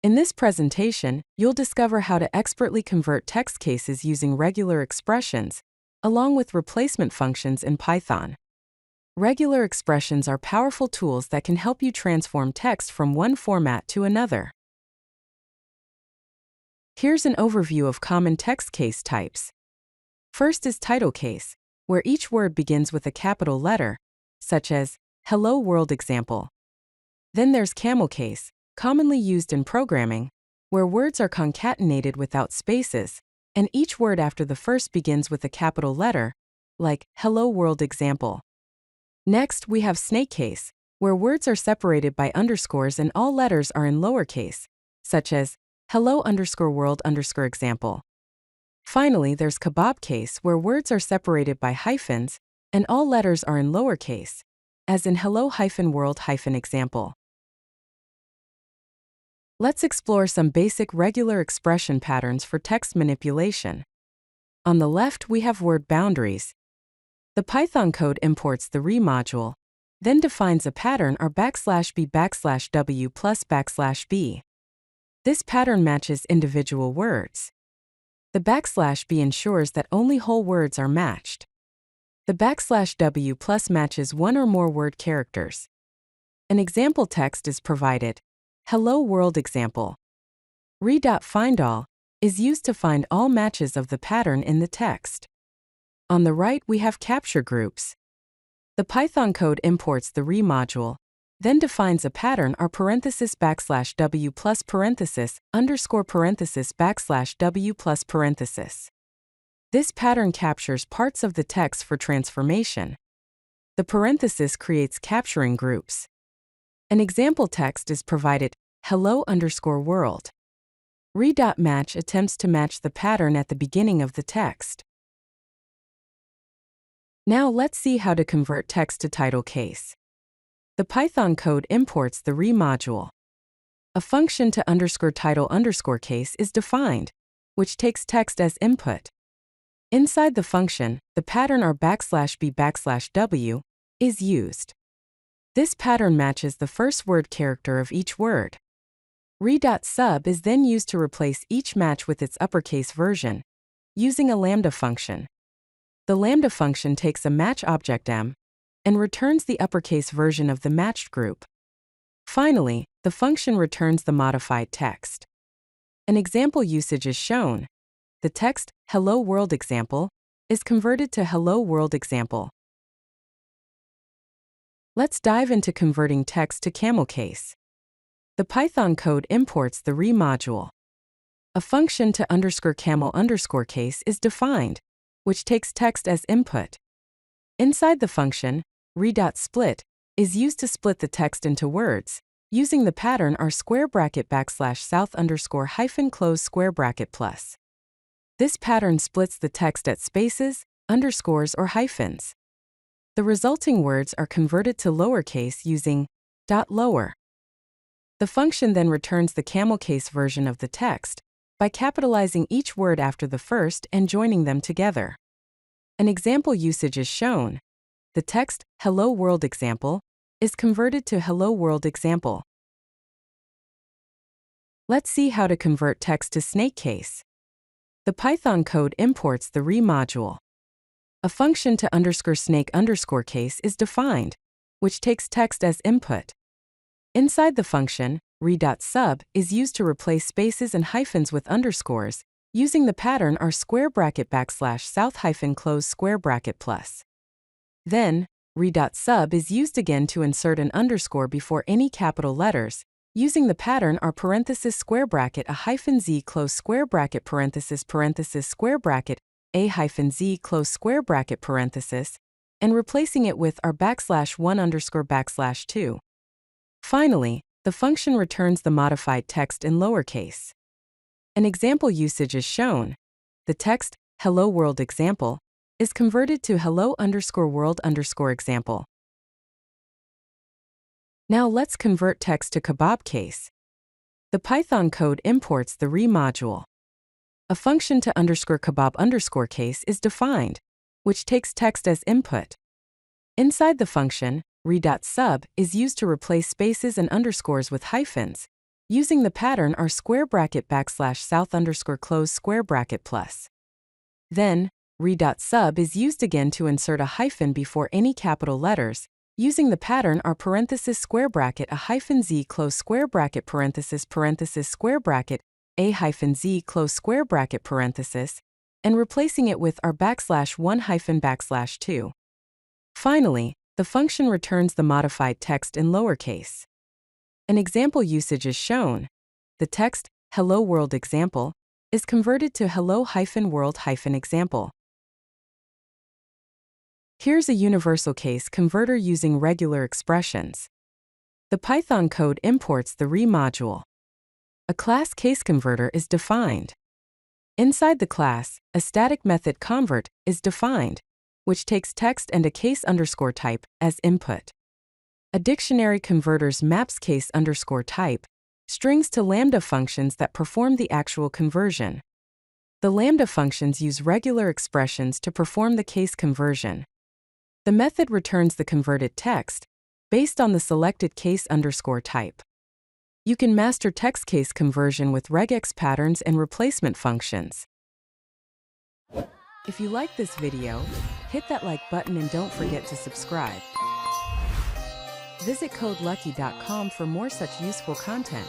In this presentation, you'll discover how to expertly convert text cases using regular expressions, along with replacement functions in Python. Regular expressions are powerful tools that can help you transform text from one format to another. Here's an overview of common text case types. First is title case, where each word begins with a capital letter, such as Hello World example. Then there's camelCase, commonly used in programming, where words are concatenated without spaces, and each word after the first begins with a capital letter, like Hello World example. Next, we have snake case, where words are separated by underscores and all letters are in lowercase, such as Hello_World example. Finally, there's kebab-case, where words are separated by hyphens and all letters are in lowercase, as in Hello-World example. Let's explore some basic regular expression patterns for text manipulation. On the left, we have word boundaries. The Python code imports the re module, then defines a pattern or \b\w plus \b. This pattern matches individual words. The \b ensures that only whole words are matched. The \w plus matches one or more word characters. An example text is provided. Hello World example. Re.findAll is used to find all matches of the pattern in the text. On the right, we have capture groups. The Python code imports the re module, then defines a pattern or \w plus _\w plus parenthesis. This pattern captures parts of the text for transformation. The parenthesis creates capturing groups. An example text is provided, Hello_World. Re.match attempts to match the pattern at the beginning of the text. Now let's see how to convert text to title case. The Python code imports the re module. A function to _title_case is defined, which takes text as input. Inside the function, the pattern or \b\w is used. This pattern matches the first word character of each word. Re.sub is then used to replace each match with its uppercase version, using a lambda function. The lambda function takes a match object m and returns the uppercase version of the matched group. Finally, the function returns the modified text. An example usage is shown. The text, Hello World example, is converted to Hello World example. Let's dive into converting text to camelCase. The Python code imports the re module. A function to _camel_case is defined, which takes text as input. Inside the function, re.split is used to split the text into words, using the pattern or \south_hyphen plus. This pattern splits the text at spaces, underscores, or hyphens. The resulting words are converted to lowercase using .lower. The function then returns the camelCase version of the text by capitalizing each word after the first and joining them together. An example usage is shown. The text, Hello World example, is converted to Hello World example. Let's see how to convert text to snake case. The Python code imports the re module. A function to _snake_case is defined, which takes text as input. Inside the function, re.sub is used to replace spaces and hyphens with underscores, using the pattern or \south_+ plus. Then, re.sub is used again to insert an underscore before any capital letters, using the pattern or {z (a)z) and replacing it with our \1_2. Finally, the function returns the modified text in lowercase. An example usage is shown. The text, Hello World example, is converted to Hello_World example. Now let's convert text to kebab-case. The Python code imports the re module. A function to _kebab_case is defined, which takes text as input. Inside the function, re.sub is used to replace spaces and underscores with hyphens, Using the pattern are square bracket / south underscore close square bracket plus. Then, re.sub is used again to insert a hyphen before any capital letters. Using the pattern are parenthesis square bracket a hyphen z close square bracket parenthesis square bracket a hyphen z close square bracket parenthesis, and replacing it with our \1 hyphen \2. Finally, the function returns the modified text in lowercase. An example usage is shown. The text, Hello World example, is converted to hello-world-example. Here's a universal case converter using regular expressions. The Python code imports the re module. A class case converter is defined. Inside the class, a static method convert is defined, which takes text and a case underscore type as input. A dictionary converters maps case underscore type strings to lambda functions that perform the actual conversion. The lambda functions use regular expressions to perform the case conversion. The method returns the converted text based on the selected case underscore type. You can master text case conversion with regex patterns and replacement functions. If you like this video, hit that like button and don't forget to subscribe. Visit CodeLucky.com for more such useful content.